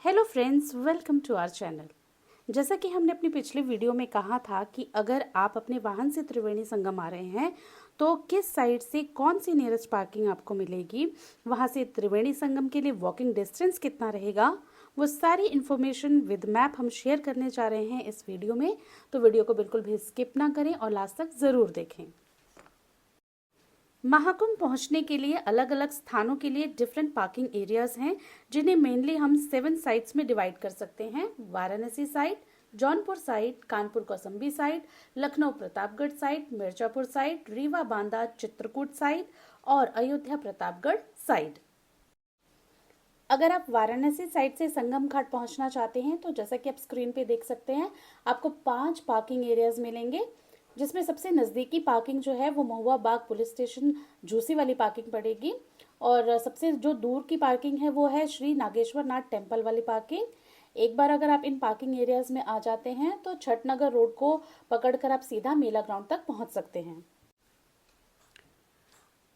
Hello friends, welcome to our channel. जैसा कि हमने अपनी पिछले वीडियो में कहा था कि अगर आप अपने वाहन से त्रिवेणी संगम आ रहे हैं तो किस साइड से कौन सी नियरेस्ट पार्किंग आपको मिलेगी, वहां से त्रिवेणी संगम के लिए वॉकिंग डिस्टेंस कितना रहेगा, वो सारी इन्फॉर्मेशन विद मैप हम शेयर करने जा रहे हैं इस वीडियो में। तो वीडियो को बिल्कुल भी स्किप ना करें और लास्ट तक ज़रूर देखें। महाकुंभ पहुंचने के लिए अलग अलग स्थानों के लिए डिफरेंट पार्किंग एरियाज हैं, जिन्हें मेनली हम 7 साइट्स में डिवाइड कर सकते हैं। Varanasi site, Jaunpur site, Kanpur Kosambi site, Lucknow Pratapgarh site, Mirzapur site, Rewa Banda Chitrakoot site और अयोध्या प्रतापगढ़ साइट। अगर आप वाराणसी साइड से संगम घाट पहुंचना चाहते हैं तो जैसा कि आप स्क्रीन पे देख सकते हैं, आपको 5 पार्किंग एरियाज मिलेंगे, जिसमें सबसे नज़दीकी पार्किंग जो है वो महुआ बाग पुलिस स्टेशन झूसी वाली पार्किंग पड़ेगी। और सबसे जो दूर की पार्किंग है वो है श्री नागेश्वर नाथ टेम्पल वाली पार्किंग। एक बार अगर आप इन पार्किंग एरियाज में आ जाते हैं तो छठनगर रोड को पकड़कर आप सीधा मेला ग्राउंड तक पहुंच सकते हैं।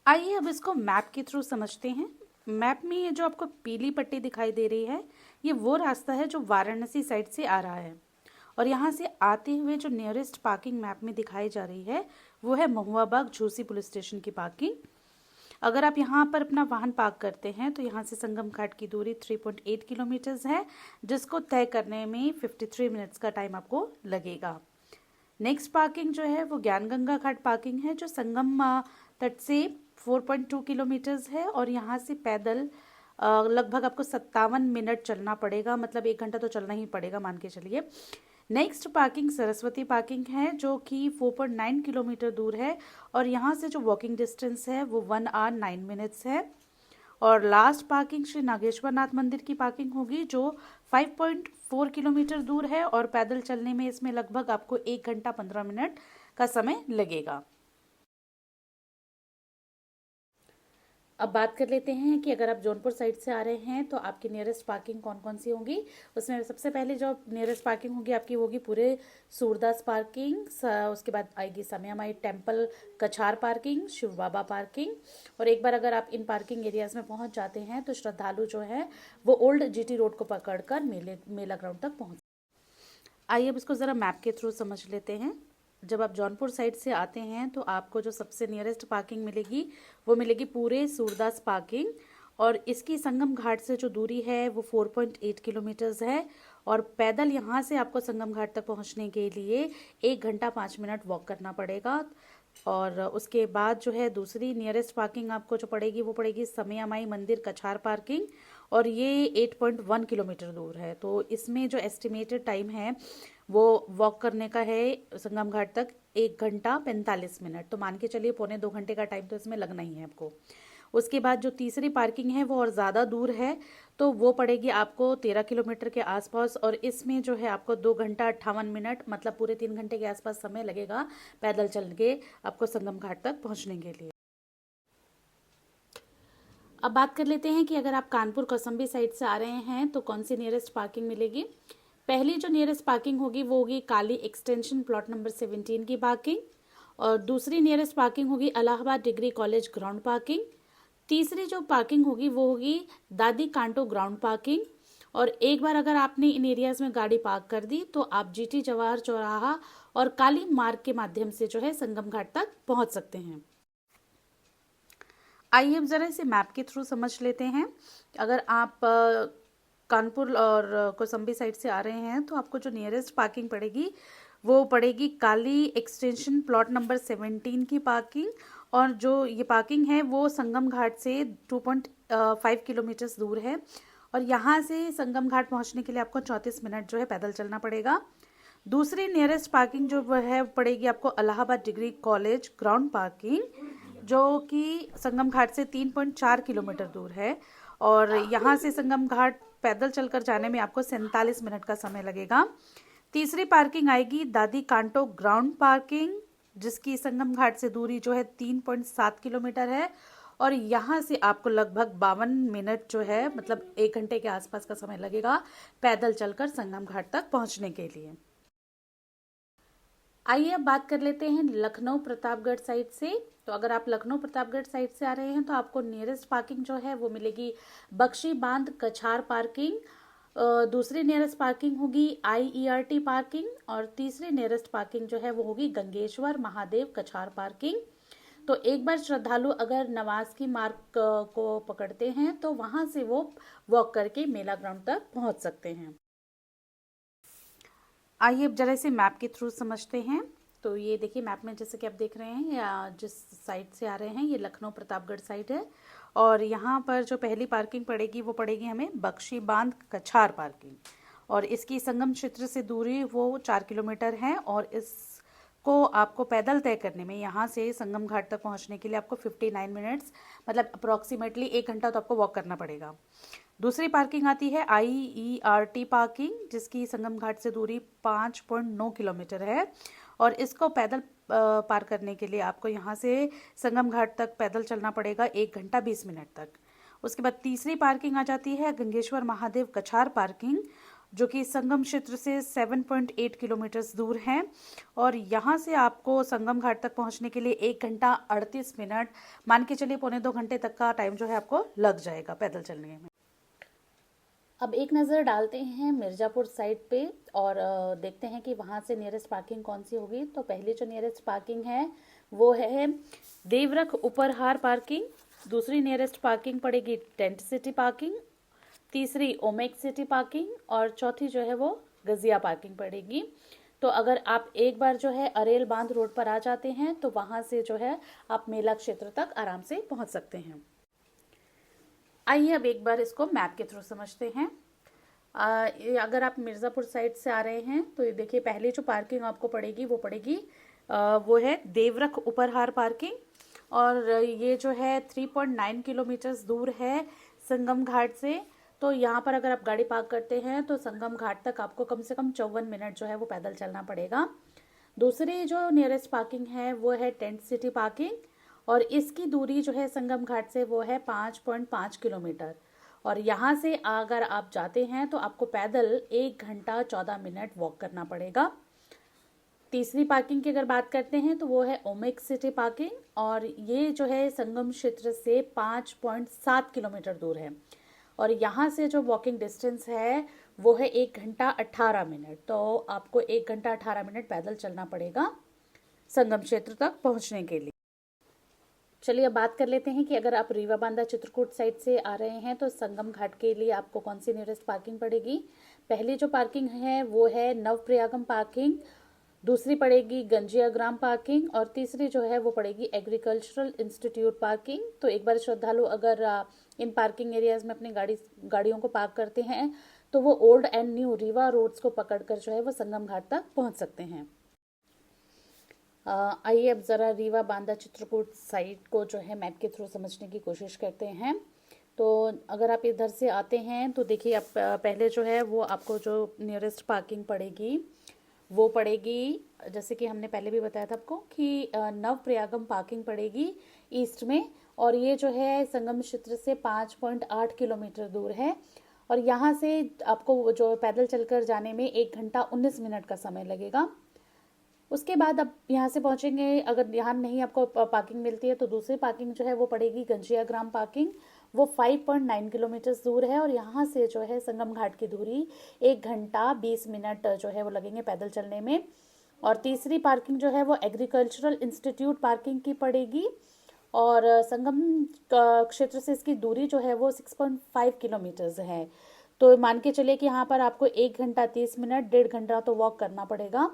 आइए अब इसको मैप के थ्रू समझते हैं। मैप में ये जो आपको पीली पट्टी दिखाई दे रही है, ये वो रास्ता है जो वाराणसी साइड से आ रहा है। और यहाँ से आते हुए जो नियरेस्ट पार्किंग मैप में दिखाई जा रही है वो है महुआ बाग झूसी पुलिस स्टेशन की पार्किंग। अगर आप यहाँ पर अपना वाहन पार्क करते हैं तो यहाँ से संगम घाट की दूरी 3.8 किलोमीटर्स है, जिसको तय करने में 53 मिनट्स का टाइम आपको लगेगा। नेक्स्ट पार्किंग जो है वो ज्ञान गंगा घाट पार्किंग है, जो संगम तट से 4.2 किलोमीटर्स है और यहाँ से पैदल लगभग आपको 57 मिनट चलना पड़ेगा, मतलब 1 घंटा तो चलना ही पड़ेगा मान के चलिए। नेक्स्ट पार्किंग सरस्वती पार्किंग है, जो कि 4.9 किलोमीटर दूर है और यहाँ से जो वॉकिंग डिस्टेंस है वो 1 आवर 9 मिनट्स है। और लास्ट पार्किंग श्री नागेश्वर नाथ मंदिर की पार्किंग होगी, जो 5.4 किलोमीटर दूर है और पैदल चलने में इसमें लगभग आपको 1 घंटा 15 मिनट का समय लगेगा। अब बात कर लेते हैं कि अगर आप जौनपुर साइड से आ रहे हैं तो आपकी नियरेस्ट पार्किंग कौन कौन सी होंगी। उसमें सबसे पहले जो नियरेस्ट पार्किंग होगी आपकी होगी पूरे सूरदास पार्किंग, उसके बाद आएगी समयामाई टेम्पल कछार पार्किंग, शिव बाबा पार्किंग। और एक बार अगर आप इन पार्किंग एरियाज में पहुंच जाते हैं तो श्रद्धालु जो है वो ओल्ड जीटी रोड को पकड़कर मेला ग्राउंड तक पहुँच। आइए अब इसको ज़रा मैप के थ्रू समझ लेते हैं। जब आप जौनपुर साइड से आते हैं तो आपको जो सबसे नियरेस्ट पार्किंग मिलेगी वो मिलेगी पूरे सूरदास पार्किंग, और इसकी संगम घाट से जो दूरी है वो 4.8 किलोमीटर्स है। और पैदल यहाँ से आपको संगम घाट तक पहुँचने के लिए 1 घंटा 5 मिनट वॉक करना पड़ेगा। और उसके बाद जो है दूसरी नियरेस्ट पार्किंग आपको जो पड़ेगी वो पड़ेगी समयामाई मंदिर कछार पार्किंग, और ये 8.1 किलोमीटर दूर है। तो इसमें जो एस्टिमेटेड टाइम है वो वॉक करने का है संगम घाट तक 1 घंटा 45 मिनट। तो मान के चलिए 1.25 घंटे का टाइम तो इसमें लगना ही है आपको। उसके बाद जो तीसरी पार्किंग है वो और ज़्यादा दूर है, तो वो पड़ेगी आपको 13 किलोमीटर के आसपास, और इसमें जो है आपको 2 घंटा 58 मिनट, मतलब पूरे 3 घंटे के आसपास समय लगेगा पैदल चल के आपको संगम घाट तक पहुंचने के लिए। अब बात कर लेते हैं कि अगर आप कानपुर कौसम्बी साइड से आ रहे हैं तो कौन सी नियरेस्ट पार्किंग मिलेगी। पहली जो नियरेस्ट पार्किंग होगी वो होगी काली एक्सटेंशन प्लॉट नंबर 17 की पार्किंग, और दूसरी नियरेस्ट पार्किंग होगी Allahabad degree college ground parking. तीसरी जो पार्किंग होगी वो होगी दादी कांटो ग्राउंड पार्किंग। और एक बार अगर आपने इन एरियाज में गाड़ी पार्क कर दी तो आप जीटी जवाहर चौराहा और काली मार्ग के माध्यम से जो है संगम घाट तक पहुंच सकते हैं। आइए अब जरा इसे मैप के थ्रू समझ लेते हैं। अगर आप कानपुर और कौसम्बी साइड से आ रहे हैं तो आपको जो नियरेस्ट पार्किंग पड़ेगी वो पड़ेगी काली एक्सटेंशन प्लॉट नंबर 17 की पार्किंग, और जो ये पार्किंग है वो संगम घाट से 2.5 किलोमीटर्स दूर है। और यहाँ से संगम घाट पहुँचने के लिए आपको 34 मिनट जो है पैदल चलना पड़ेगा। दूसरी नियरेस्ट पार्किंग जो है पड़ेगी आपको Allahabad degree college ground parking, जो कि संगम घाट से 3.4 किलोमीटर दूर है। और यहाँ से संगम घाट पैदल चलकर जाने में आपको 47 मिनट का समय लगेगा। तीसरी पार्किंग आएगी दादी कांटो ग्राउंड पार्किंग, जिसकी संगम घाट से दूरी जो है 3.7 किलोमीटर है, और यहाँ से आपको लगभग 52 मिनट जो है, मतलब 1 घंटे के आसपास का समय लगेगा पैदल चलकर संगम घाट तक पहुँचने के लिए। आइए अब बात कर लेते हैं लखनऊ प्रतापगढ़ साइड से। तो अगर आप लखनऊ प्रतापगढ़ साइड से आ रहे हैं तो आपको नियरेस्ट पार्किंग जो है वो मिलेगी बख्शी बांध कछार पार्किंग, दूसरी नियरेस्ट पार्किंग होगी IERT पार्किंग, और तीसरी नियरेस्ट पार्किंग जो है वो होगी गंगेश्वर महादेव कछार पार्किंग। तो एक बार श्रद्धालु अगर नवाज की मार्ग को पकड़ते हैं तो वहां से वो वॉक करके मेला ग्राउंड तक पहुंच सकते हैं। आइए अब जरा इसे मैप के थ्रू समझते हैं। तो ये देखिए मैप में जैसे कि आप देख रहे हैं, या जिस साइड से आ रहे हैं ये लखनऊ प्रतापगढ़ साइड है, और यहाँ पर जो पहली पार्किंग पड़ेगी वो पड़ेगी हमें बख्शी बांध कछार पार्किंग, और इसकी संगम क्षेत्र से दूरी वो 4 किलोमीटर है, और इसको आपको पैदल तय करने में यहाँ से संगम घाट तक पहुँचने के लिए आपको 59 मिनट्स मतलब अप्रॉक्सीमेटली 1 घंटा तो आपको वॉक करना पड़ेगा। दूसरी पार्किंग आती है IERT पार्किंग, जिसकी संगम घाट से दूरी 5.9 किलोमीटर है, और इसको पैदल पार करने के लिए आपको यहाँ से संगम घाट तक पैदल चलना पड़ेगा 1 घंटा 20 मिनट तक। उसके बाद तीसरी पार्किंग आ जाती है गंगेश्वर महादेव कछार पार्किंग, जो कि संगम क्षेत्र से 7.8 किलोमीटर दूर है, और यहाँ से आपको संगम घाट तक पहुँचने के लिए 1 घंटा 38 मिनट, मान के चलिए 1.25 घंटे तक का टाइम जो है आपको लग जाएगा पैदल चलने में। अब एक नज़र डालते हैं मिर्ज़ापुर साइड पे और देखते हैं कि वहाँ से नियरेस्ट पार्किंग कौन सी होगी। तो पहली जो नियरेस्ट पार्किंग है वो है देवरख उपरहार पार्किंग, दूसरी नियरेस्ट पार्किंग पड़ेगी टेंट सिटी पार्किंग, तीसरी ओमेक सिटी पार्किंग, और चौथी जो है वो गजिया पार्किंग पड़ेगी। तो अगर आप एक बार जो है अरेल बांध रोड पर आ जाते हैं तो वहाँ से जो है आप मेला क्षेत्र तक आराम से पहुँच सकते हैं। आइए अब एक बार इसको मैप के थ्रू समझते हैं। अगर आप मिर्ज़ापुर साइड से आ रहे हैं तो ये देखिए पहली जो पार्किंग आपको पड़ेगी वो पड़ेगी वो है देवरख उपरहार पार्किंग, और ये जो है 3.9 किलोमीटर दूर है संगम घाट से। तो यहाँ पर अगर आप गाड़ी पार्क करते हैं तो संगम घाट तक आपको कम से कम 54 मिनट जो है वो पैदल चलना पड़ेगा। दूसरी जो नियरेस्ट पार्किंग है वो है टेंट सिटी पार्किंग, और इसकी दूरी जो है संगम घाट से वो है 5.5 किलोमीटर, और यहाँ से अगर आप जाते हैं तो आपको पैदल 1 घंटा 14 मिनट वॉक करना पड़ेगा। तीसरी पार्किंग की अगर बात करते हैं तो वो है ओमेक सिटी पार्किंग, और ये जो है संगम क्षेत्र से 5.7 किलोमीटर दूर है, और यहाँ से जो वॉकिंग डिस्टेंस है वो है 1 घंटा 18 मिनट। तो आपको 1 घंटा 18 मिनट पैदल चलना पड़ेगा संगम क्षेत्र तक पहुँचने के लिए। चलिए अब बात कर लेते हैं कि अगर आप रीवा बांदा चित्रकूट साइड से आ रहे हैं तो संगम घाट के लिए आपको कौन सी नियरेस्ट पार्किंग पड़ेगी। पहली जो पार्किंग है वो है नवप्रयागम पार्किंग, दूसरी पड़ेगी गंजिया ग्राम पार्किंग, और तीसरी जो है वो पड़ेगी एग्रीकल्चरल इंस्टीट्यूट पार्किंग। तो एक बार श्रद्धालु अगर इन पार्किंग एरियाज में अपनी गाड़ियों को पार्क करते हैं तो वो old and new Rewa roads को पकड़कर जो है वो संगम घाट तक पहुँच सकते हैं। आइए अब ज़रा रीवा बांदा चित्रकूट साइड को जो है मैप के थ्रू समझने की कोशिश करते हैं। तो अगर आप इधर से आते हैं तो देखिए आप पहले जो है वो आपको जो नियरेस्ट पार्किंग पड़ेगी वो पड़ेगी, जैसे कि हमने पहले भी बताया था आपको कि नवप्रयागम पार्किंग पड़ेगी ईस्ट में, और ये जो है संगम क्षेत्र से 5.8 किलोमीटर दूर है, और यहाँ से आपको जो पैदल चलकर जाने में 1 घंटा 19 मिनट का समय लगेगा। उसके बाद अब यहाँ से पहुँचेंगे, अगर यहाँ नहीं आपको पार्किंग मिलती है तो दूसरी पार्किंग जो है वो पड़ेगी गंजिया ग्राम पार्किंग, वो 5.9 किलोमीटर दूर है, और यहाँ से जो है संगम घाट की दूरी 1 घंटा 20 मिनट जो है वो लगेंगे पैदल चलने में। और तीसरी पार्किंग जो है वो एग्रीकल्चरल इंस्टीट्यूट पार्किंग की पड़ेगी, और संगम क्षेत्र से इसकी दूरी जो है वो 6.5 किलोमीटर्स है। तो मान के चलिए कि यहाँ पर आपको 1 घंटा 30 मिनट 1.5 घंटा तो वॉक करना पड़ेगा,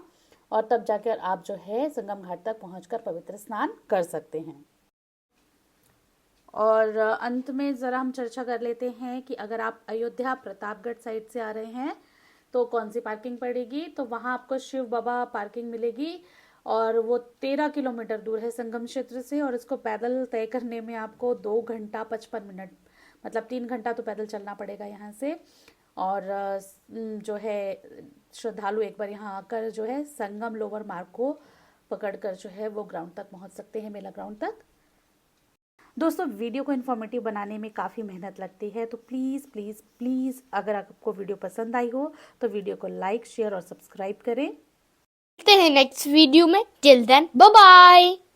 और तब जाकर आप जो है संगम घाट तक पहुंचकर पवित्र स्नान कर सकते हैं। और अंत में ज़रा हम चर्चा कर लेते हैं कि अगर आप अयोध्या प्रतापगढ़ साइड से आ रहे हैं तो कौन सी पार्किंग पड़ेगी। तो वहाँ आपको शिव बाबा पार्किंग मिलेगी, और वो 13 किलोमीटर दूर है संगम क्षेत्र से, और इसको पैदल तय करने में आपको 2 घंटा 55 मिनट मतलब 3 घंटा तो पैदल चलना पड़ेगा यहाँ से। और जो है श्रद्धालु एक बार यहाँ आकर जो है संगम लोअर मार्ग को पकड़कर जो है वो ग्राउंड तक पहुँच सकते हैं, मेला ग्राउंड तक। दोस्तों वीडियो को इन्फॉर्मेटिव बनाने में काफ़ी मेहनत लगती है, तो प्लीज़ प्लीज़ प्लीज़ अगर आपको वीडियो पसंद आई हो तो वीडियो को लाइक शेयर और सब्सक्राइब करें। मिलते हैं नेक्स्ट वीडियो में। Till then bye bye.